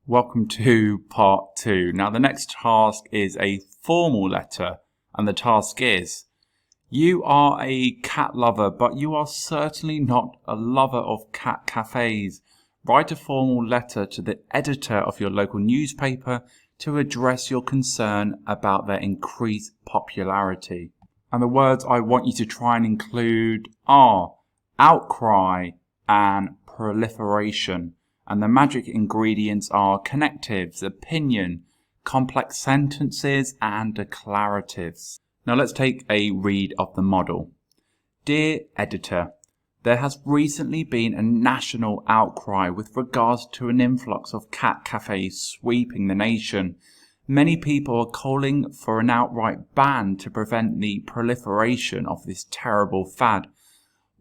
Welcome to part 2. Now the next task is a formal letter, and the task is: you are a cat lover, but you are certainly not a lover of cat cafes. Write a formal letter to the editor of your local newspaper to address your concern about their increased popularity. And the words I want you to try and include are outcry and proliferation. And the magic ingredients are connectives, opinion, complex sentences, and declaratives. Now let's take a read of the model. Dear editor, there has recently been a national outcry with regards to an influx of cat cafes sweeping the nation. Many people are calling for an outright ban to prevent the proliferation of this terrible fad.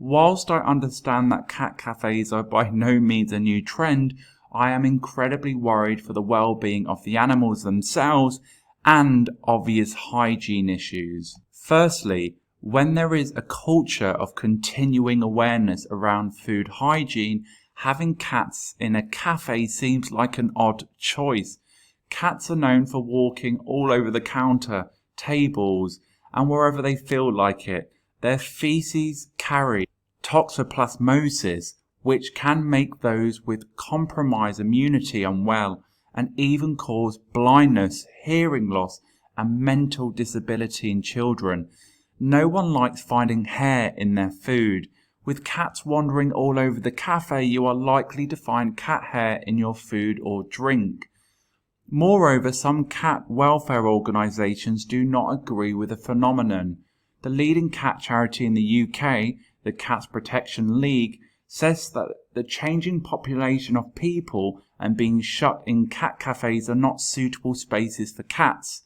Whilst I understand that cat cafes are by no means a new trend, I am incredibly worried for the well-being of the animals themselves and obvious hygiene issues. Firstly, when there is a culture of continuing awareness around food hygiene, having cats in a cafe seems like an odd choice. Cats are known for walking all over the counter, tables, and wherever they feel like it. Their feces carry toxoplasmosis, which can make those with compromised immunity unwell and even cause blindness, hearing loss, and mental disability in children. No one likes finding hair in their food. With cats wandering all over the cafe, you are likely to find cat hair in your food or drink. Moreover, some cat welfare organisations do not agree with the phenomenon. The leading cat charity in the UK, the Cats Protection League, says that the changing population of people and being shut in cat cafes are not suitable spaces for cats.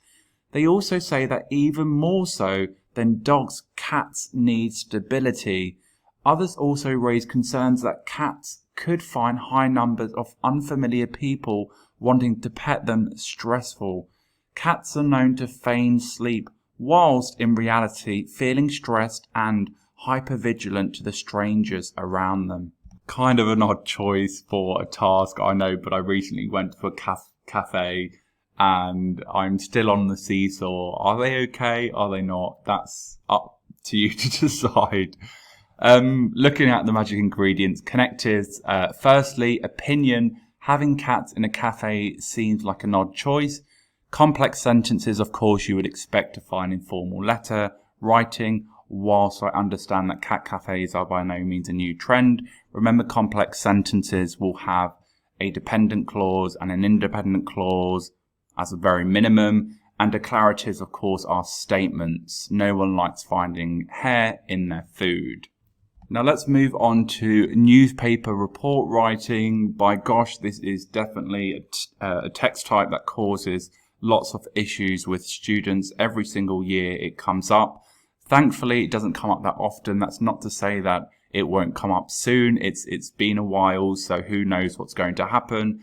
They also say that even more so than dogs, cats need stability. Others also raise concerns that cats could find high numbers of unfamiliar people wanting to pet them stressful. Cats are known to feign sleep, whilst in reality feeling stressed and hypervigilant to the strangers around them. Kind of an odd choice for a task, I know, but I recently went to a cafe and I'm still on the seesaw. Are they okay? Are they not? That's up to you to decide. Looking at the magic ingredients, connectives. Firstly, opinion. Having cats in a cafe seems like an odd choice. Complex sentences, of course, you would expect to find in formal letter writing. Whilst I understand that cat cafes are by no means a new trend, remember complex sentences will have a dependent clause and an independent clause as a very minimum, and declaratives, of course, are statements. No one likes finding hair in their food. Now let's move on to newspaper report writing. By gosh, this is definitely a text type that causes lots of issues with students. Every single year it comes up. Thankfully, it doesn't come up that often. That's not to say that it won't come up soon. It's been a while, so who knows what's going to happen.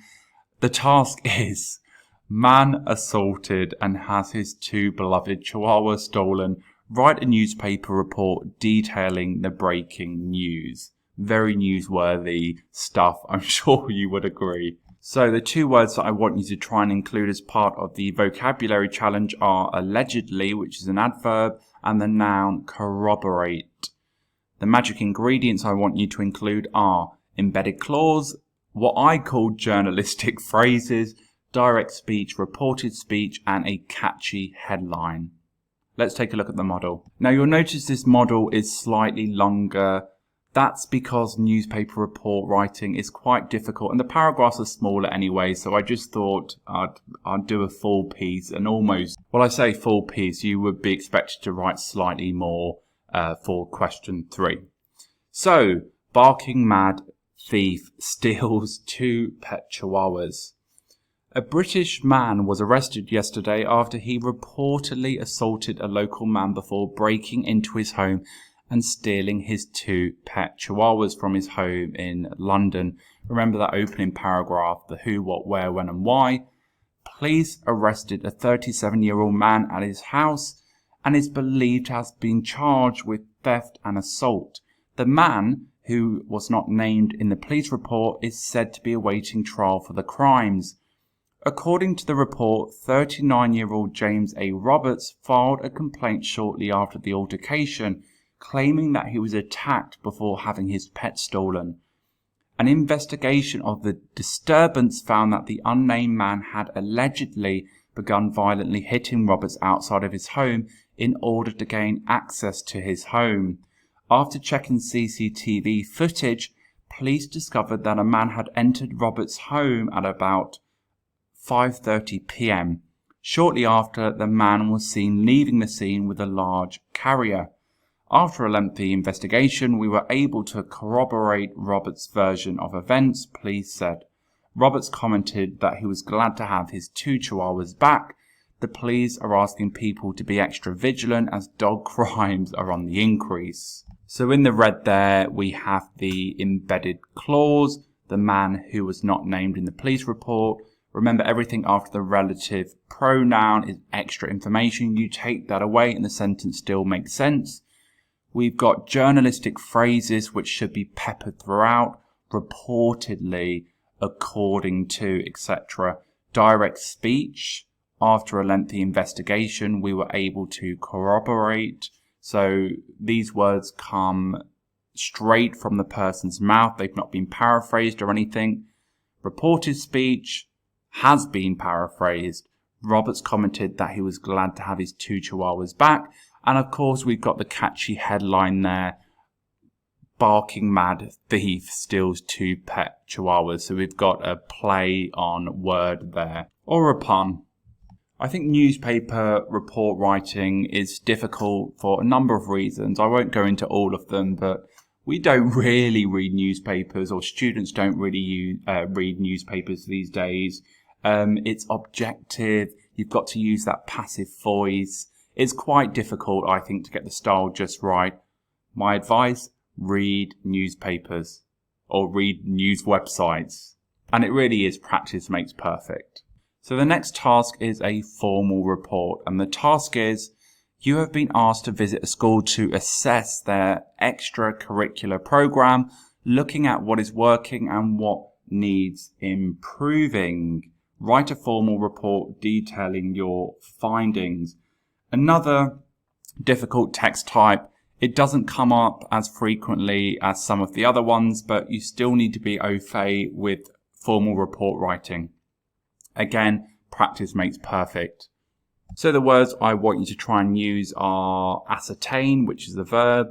The task is: man assaulted and has his 2 beloved chihuahuas stolen. Write a newspaper report detailing the breaking news. Very newsworthy stuff, I'm sure you would agree. So the 2 words that I want you to try and include as part of the vocabulary challenge are allegedly, which is an adverb, and the noun corroborate. The magic ingredients I want you to include are embedded clause, what I call journalistic phrases, direct speech, reported speech, and a catchy headline. Let's take a look at the model. Now you'll notice this model is slightly longer. That's because newspaper report writing is quite difficult and the paragraphs are smaller anyway, so I just thought I'd do a full piece, and almost, well, I say full piece, you would be expected to write slightly more for question 3. So, barking mad thief steals 2 pet chihuahuas. A British man was arrested yesterday after he reportedly assaulted a local man before breaking into his home and stealing his 2 pet chihuahuas from his home in London. Remember that opening paragraph, the who, what, where, when and why. Police arrested a 37-year-old man at his house and is believed to have been charged with theft and assault. The man, who was not named in the police report, is said to be awaiting trial for the crimes. According to the report, 39-year-old James A. Roberts filed a complaint shortly after the altercation, claiming that he was attacked before having his pet stolen. An investigation of the disturbance found that the unnamed man had allegedly begun violently hitting Roberts outside of his home in order to gain access to his home. After checking CCTV footage, police discovered that a man had entered Roberts' home at about 5:30 p.m. Shortly after, the man was seen leaving the scene with a large carrier. After a lengthy investigation, we were able to corroborate Roberts' version of events, police said. Roberts commented that he was glad to have his 2 chihuahuas back. The police are asking people to be extra vigilant as dog crimes are on the increase. So in the red there, we have the embedded clause, the man who was not named in the police report. Remember, everything after the relative pronoun is extra information. You take that away and the sentence still makes sense. We've got journalistic phrases which should be peppered throughout. Reportedly, according to, etc. Direct speech. After a lengthy investigation, we were able to corroborate. So these words come straight from the person's mouth. They've not been paraphrased or anything. Reported speech has been paraphrased. Roberts commented that he was glad to have his 2 chihuahuas back. And of course, we've got the catchy headline there. Barking mad thief steals 2 pet chihuahuas. So we've got a play on word there. Or a pun. I think newspaper report writing is difficult for a number of reasons. I won't go into all of them, but we don't really read newspapers, or students don't really read newspapers these days. It's objective. You've got to use that passive voice. It's quite difficult, I think, to get the style just right. My advice, read newspapers or read news websites. And it really is practice makes perfect. So the next task is a formal report. And the task is, you have been asked to visit a school to assess their extracurricular program, looking at what is working and what needs improving. Write a formal report detailing your findings. Another difficult text type. It doesn't come up as frequently as some of the other ones, but you still need to be au fait with formal report writing. Again, practice makes perfect. So the words I want you to try and use are ascertain, which is the verb,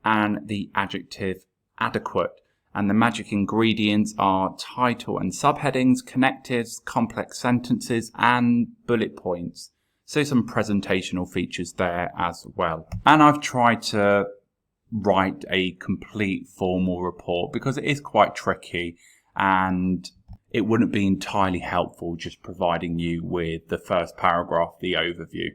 and the adjective adequate. And the magic ingredients are title and subheadings, connectives, complex sentences, and bullet points. So some presentational features there as well. And I've tried to write a complete formal report because it is quite tricky and it wouldn't be entirely helpful just providing you with the first paragraph, the overview.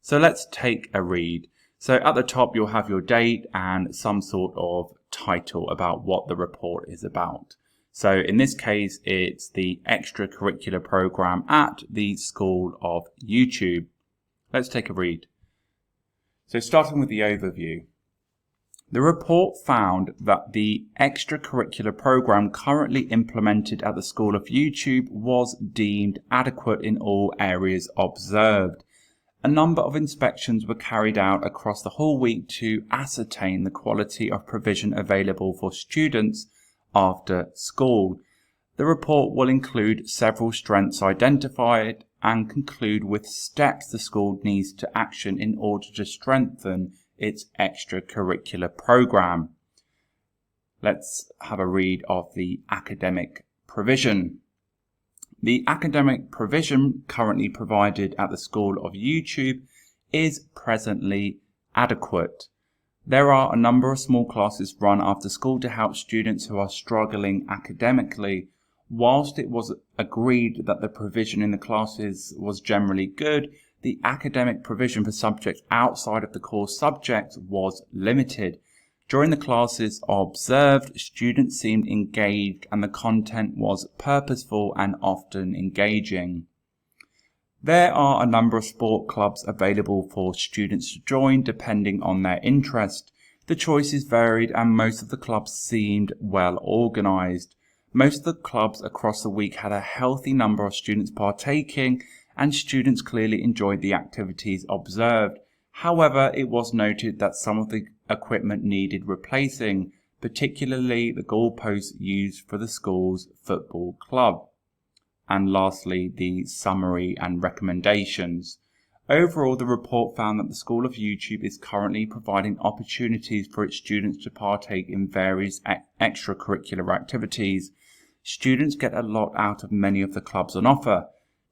So let's take a read. So at the top, you'll have your date and some sort of title about what the report is about. So in this case, it's the extracurricular program at the School of YouTube. Let's take a read. So starting with the overview. The report found that the extracurricular program currently implemented at the School of YouTube was deemed adequate in all areas observed. A number of inspections were carried out across the whole week to ascertain the quality of provision available for students after school. The report will include several strengths identified and conclude with steps the school needs to action in order to strengthen its extracurricular program. Let's have a read of the academic provision. The academic provision currently provided at the School of YouTube is presently adequate. There are a number of small classes run after school to help students who are struggling academically. Whilst it was agreed that the provision in the classes was generally good, the academic provision for subjects outside of the core subject was limited. During the classes observed, students seemed engaged and the content was purposeful and often engaging. There are a number of sport clubs available for students to join depending on their interest. The choices varied and most of the clubs seemed well organised. Most of the clubs across the week had a healthy number of students partaking, and students clearly enjoyed the activities observed. However, it was noted that some of the equipment needed replacing, particularly the goalposts used for the school's football club. And lastly, the summary and recommendations. Overall, the report found that the School of YouTube is currently providing opportunities for its students to partake in various extracurricular activities. Students get a lot out of many of the clubs on offer.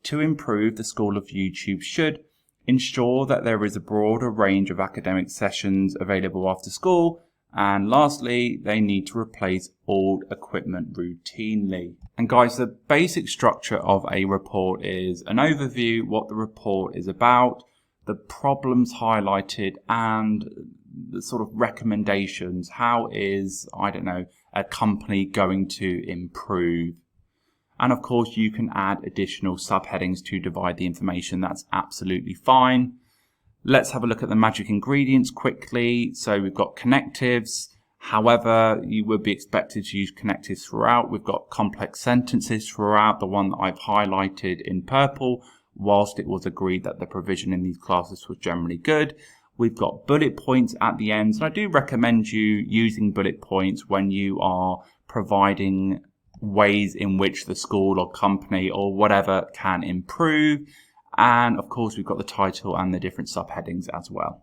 To improve, the School of YouTube should ensure that there is a broader range of academic sessions available after school. And lastly, they need to replace old equipment routinely. And guys, the basic structure of a report is an overview, what the report is about, the problems highlighted, and the sort of recommendations. How is, a company going to improve? And of course, you can add additional subheadings to divide the information. That's absolutely fine. Let's have a look at the magic ingredients quickly. So we've got connectives. However, you would be expected to use connectives throughout. We've got complex sentences throughout, the one that I've highlighted in purple, whilst it was agreed that the provision in these classes was generally good. We've got bullet points at the end. And I do recommend you using bullet points when you are providing ways in which the school or company or whatever can improve. And of course, we've got the title and the different subheadings as well.